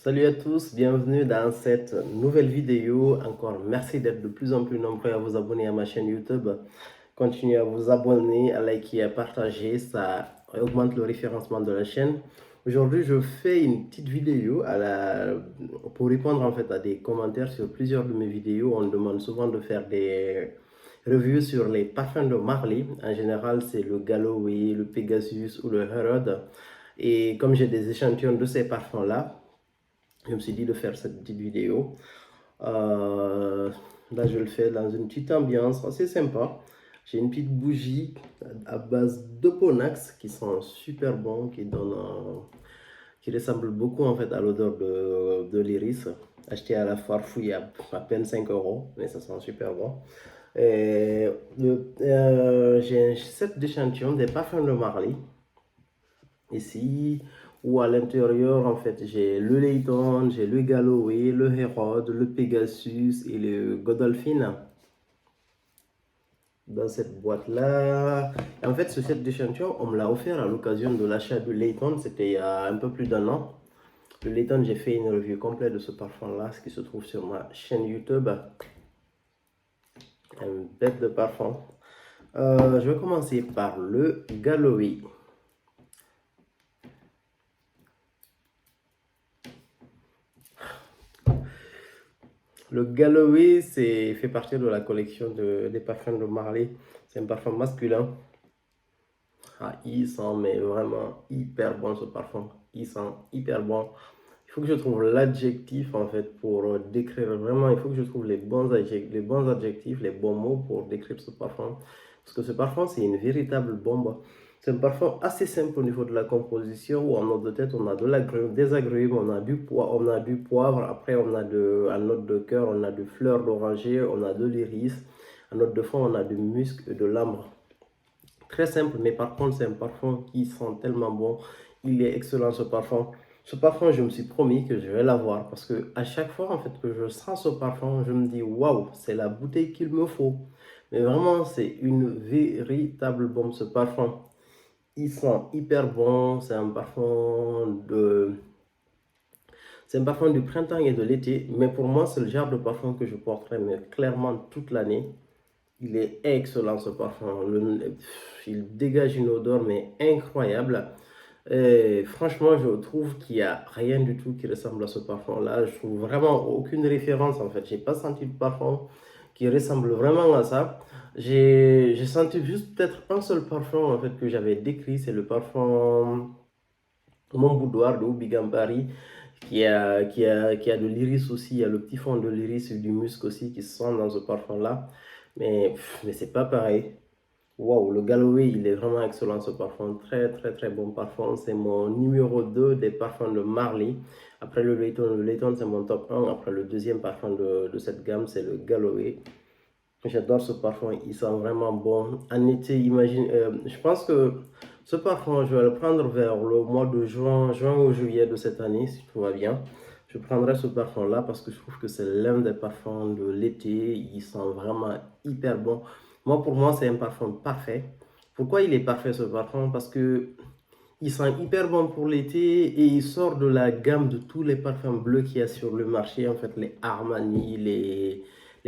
Salut à tous, bienvenue dans cette nouvelle vidéo. Encore merci d'être de plus en plus nombreux à vous abonner à ma chaîne YouTube. Continuez à vous abonner, à liker, à partager, ça augmente le référencement de la chaîne. Aujourd'hui, je fais une petite vidéo pour répondre en fait à des commentaires sur plusieurs de mes vidéos. On me demande souvent de faire des reviews sur les parfums de Marley. En général, c'est le Galloway, le Pegasus ou le Herod. Et comme j'ai des échantillons de ces parfums-là, je me suis dit de faire cette petite vidéo. Là, je le fais dans une petite ambiance assez sympa. J'ai une petite bougie à base de Ponax qui sent super bon, qui ressemble beaucoup en fait à l'odeur de l'iris. Acheté à la foire fouille à peine 5 euros, mais ça sent super bon. J'ai un set d'échantillons des parfums de Marley ici, où à l'intérieur en fait j'ai le Layton, j'ai le Galloway, le Herod, le Pegasus et le Godolphin dans cette boîte là. En fait, ce set d'échantillons on me l'a offert à l'occasion de l'achat du Layton, c'était il y a un peu plus d'un an. Le Layton, j'ai fait une review complète de ce parfum là, ce qui se trouve sur ma chaîne YouTube. Un bête de parfum. Je vais commencer par le Galloway. Le Galloway fait partie de la collection des parfums de Marley. C'est un parfum masculin. Ah, il sent mais vraiment hyper bon ce parfum. Il sent hyper bon. Il faut que je trouve l'adjectif en fait pour décrire vraiment. Il faut que je trouve les bons adjectifs, les bons mots pour décrire ce parfum. Parce que ce parfum, c'est une véritable bombe. C'est un parfum assez simple au niveau de la composition où en note de tête, on a des agrumes, on a du poivre, après on a en note de cœur, on a de fleurs d'oranger, on a de l'iris. En note de fond, on a du musc et de l'ambre. Très simple, mais par contre, c'est un parfum qui sent tellement bon. Il est excellent ce parfum. Ce parfum, je me suis promis que je vais l'avoir parce que à chaque fois en fait que je sens ce parfum, je me dis waouh, c'est la bouteille qu'il me faut. Mais vraiment, c'est une véritable bombe ce parfum. Il sent hyper bon, c'est un parfum du printemps et de l'été, mais pour moi, c'est le genre de parfum que je porterai mais clairement toute l'année. Il est excellent ce parfum. Il dégage une odeur mais incroyable. Et franchement, je trouve qu'il n'y a rien du tout qui ressemble à ce parfum-là. Je trouve vraiment aucune référence en fait. J'ai pas senti de parfum qui ressemble vraiment à ça. J'ai senti juste peut-être un seul parfum en fait que j'avais décrit, c'est le parfum Mon Boudoir de Houbigam Paris qui a de l'iris aussi. Il y a le petit fond de l'iris et du musc aussi qui se sent dans ce parfum-là. Mais c'est pas pareil. Wow, le Galloway, il est vraiment excellent ce parfum. Très, très, très bon parfum. C'est mon numéro 2 des parfums de Marley. Après le Layton. Le Layton, c'est mon top 1. Après, le deuxième parfum de cette gamme, c'est le Galloway. J'adore ce parfum. Il sent vraiment bon. En été, imagine, je pense que ce parfum, je vais le prendre vers le mois de juin ou juillet de cette année, si tout va bien. Je prendrai ce parfum-là parce que je trouve que c'est l'un des parfums de l'été. Il sent vraiment hyper bon. Pour moi, c'est un parfum parfait. Pourquoi il est parfait ce parfum? Parce que il sent hyper bon pour l'été et il sort de la gamme de tous les parfums bleus qu'il y a sur le marché. En fait, les Armani, les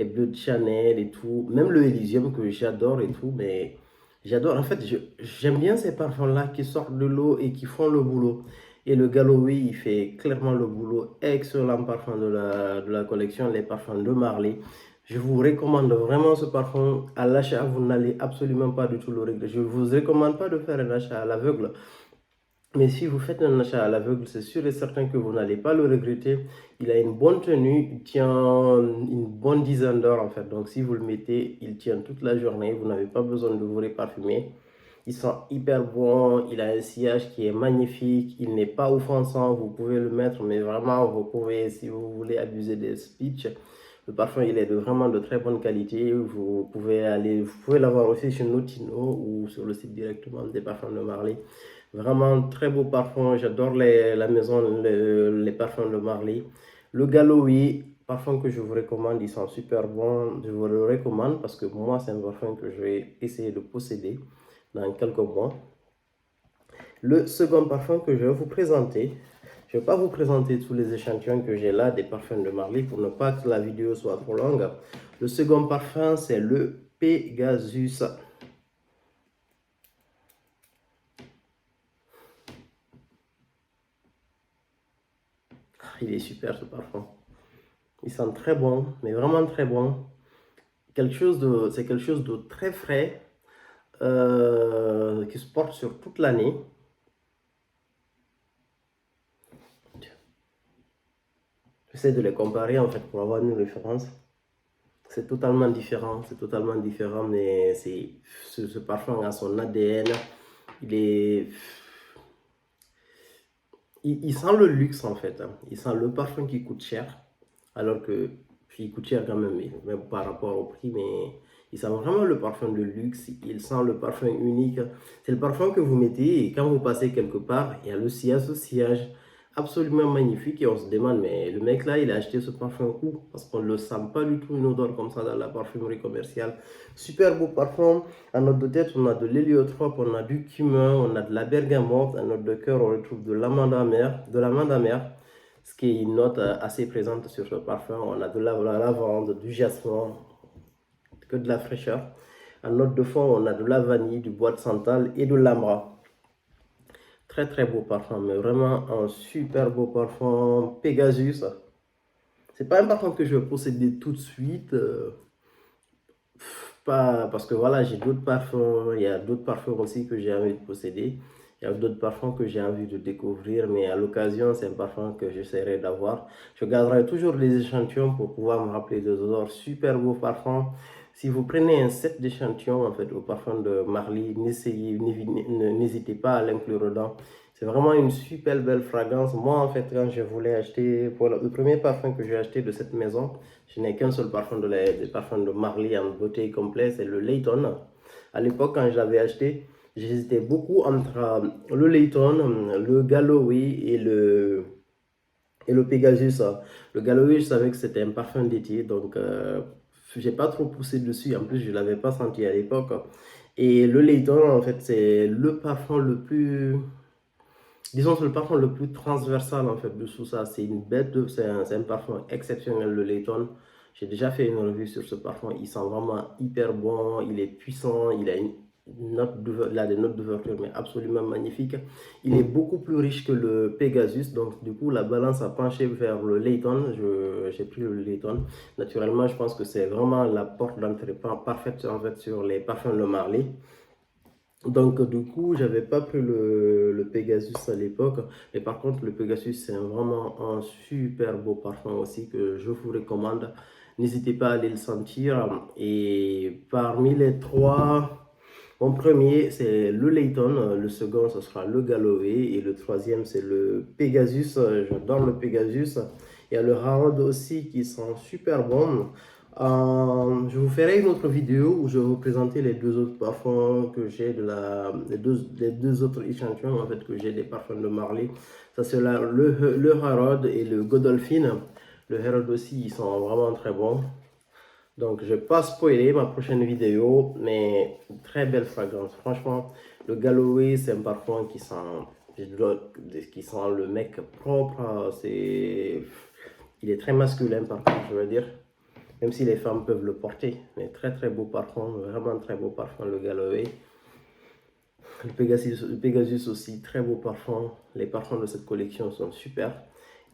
bleus de Chanel et tout. Même le Elysium que j'adore et tout. Mais j'adore. En fait, j'aime bien ces parfums-là qui sortent de l'eau et qui font le boulot. Et le Galloway, il fait clairement le boulot. Excellent parfum de la collection, les parfums de Marley. Je vous recommande vraiment ce parfum à l'achat. Vous n'allez absolument pas du tout le regretter. Je ne vous recommande pas de faire un achat à l'aveugle. Mais si vous faites un achat à l'aveugle, c'est sûr et certain que vous n'allez pas le regretter. Il a une bonne tenue, il tient une bonne dizaine d'heures en fait. Donc si vous le mettez, il tient toute la journée. Vous n'avez pas besoin de vous réparfumer. Il sent hyper bon, il a un sillage qui est magnifique, il n'est pas offensant, vous pouvez le mettre, mais vraiment, vous pouvez, si vous voulez abuser des speech, le parfum, il est vraiment de très bonne qualité. Vous pouvez l'avoir aussi chez Notino ou sur le site directement des parfums de Marley. Vraiment très beau parfum. J'adore la maison, les parfums de Marley. Le Galloway, parfum que je vous recommande, ils sont super bons. Je vous le recommande parce que moi, c'est un parfum que je vais essayer de posséder dans quelques mois. Le second parfum que je vais vous présenter, Je ne vais pas vous présenter tous les échantillons que j'ai là des parfums de Marly pour ne pas que la vidéo soit trop longue. Le second parfum, c'est le Pegasus. Il est super ce parfum. Il sent très bon, mais vraiment très bon. C'est quelque chose de très frais qui se porte sur toute l'année. J'essaie de les comparer en fait pour avoir une référence. C'est totalement différent, mais ce parfum a son ADN. Il sent le luxe en fait. Il sent le parfum qui coûte cher, alors que il coûte cher quand même, même par rapport au prix, mais il sent vraiment le parfum de luxe. Il sent le parfum unique. C'est le parfum que vous mettez et quand vous passez quelque part, il y a le sillage, ce sillage absolument magnifique et on se demande, mais le mec là, il a acheté ce parfum où? Parce qu'on ne le sent pas du tout une odeur comme ça dans la parfumerie commerciale. Super beau parfum. À notre de tête, on a de l'héliotrope, on a du cumin, on a de la bergamote. À notre de cœur, on retrouve de l'amande amère, ce qui est une note assez présente sur ce parfum. On a de la lavande, du jasmin, que de la fraîcheur. À notre de fond, on a de la vanille, du bois de santal et de l'ambre. Très très beau parfum, mais vraiment un super beau parfum Pegasus. C'est pas un parfum que je vais posséder tout de suite. Pas parce que voilà, j'ai d'autres parfums. Il y a d'autres parfums aussi que j'ai envie de posséder. Il y a d'autres parfums que j'ai envie de découvrir, mais à l'occasion, c'est un parfum que j'essaierai d'avoir. Je garderai toujours les échantillons pour pouvoir me rappeler des odeurs. Super beau parfum. Si vous prenez un set d'échantillons en fait au parfum de Marly, n'hésitez pas à l'inclure dedans. C'est vraiment une super belle fragrance. Moi, en fait, quand je voulais acheter, pour le premier parfum que j'ai acheté de cette maison, je n'ai qu'un seul parfum des parfums de Marly en bouteille complète, c'est le Layton. À l'époque, quand je l'avais acheté, j'hésitais beaucoup entre le Layton, le Galloway et le Pegasus. Le Galloway, je savais que c'était un parfum d'été, donc j'ai pas trop poussé dessus. En plus, je ne l'avais pas senti à l'époque. Et le Layton, en fait, c'est le parfum le plus... Disons, c'est le parfum le plus transversal en fait de tout ça. C'est une bête, c'est un parfum exceptionnel, le Layton. J'ai déjà fait une revue sur ce parfum. Il sent vraiment hyper bon, il est puissant, il a il a des notes d'ouverture mais absolument magnifiques. Il est beaucoup plus riche que le Pegasus, donc du coup la balance a penché vers le Layton. J'ai pris le Layton. Naturellement, je pense que c'est vraiment la porte d'entrée parfaite en fait sur les parfums de Marly. Donc, du coup, j'avais pas pris le Pegasus à l'époque. Mais par contre, le Pegasus, c'est vraiment un super beau parfum aussi que je vous recommande. N'hésitez pas à aller le sentir. Et parmi les trois, mon premier, c'est le Layton. Le second, ce sera le Galloway. Et le troisième, c'est le Pegasus. J'adore le Pegasus. Il y a le Harrod aussi qui sent super bon. Je vous ferai une autre vidéo où je vais vous présenter les deux autres parfums que j'ai les deux autres échantillons en fait que j'ai des parfums de Marly. Ça c'est le Harrod et le Godolphin. Le Harrod aussi, ils sont vraiment très bons. Donc je ne vais pas spoiler ma prochaine vidéo, mais très belle fragrance. Franchement, le Galloway, c'est un parfum qui sent le mec propre. Il est très masculin par contre, je veux dire. Même si les femmes peuvent le porter. Mais très très beau parfum, vraiment très beau parfum, le Galloway. Le Pegasus aussi, très beau parfum. Les parfums de cette collection sont super.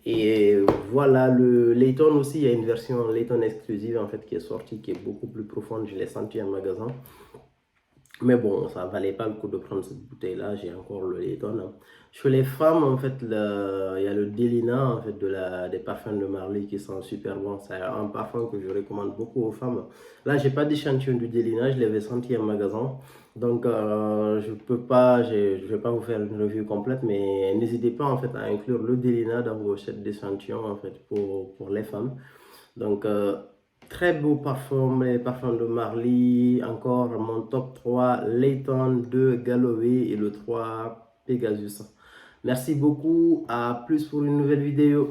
Et voilà, le Layton aussi, il y a une version Layton exclusive en fait qui est sortie, qui est beaucoup plus profonde. Je l'ai senti en magasin. Mais bon, ça valait pas le coup de prendre cette bouteille-là. J'ai encore le Layton. Chez les femmes, en fait, il y a le Delina, en fait, des parfums de Marly qui sont super bons. C'est un parfum que je recommande beaucoup aux femmes. Là, j'ai pas d'échantillon du Delina, je l'avais senti en magasin. Donc, je vais pas vous faire une review complète, mais n'hésitez pas, en fait, à inclure le Delina dans vos sets d'échantillons, en fait, pour les femmes. Donc, très beau parfum, les parfums de Marly. Encore mon top 3, Layton, 2 Galloway et le 3 Pegasus. Merci beaucoup, à plus pour une nouvelle vidéo.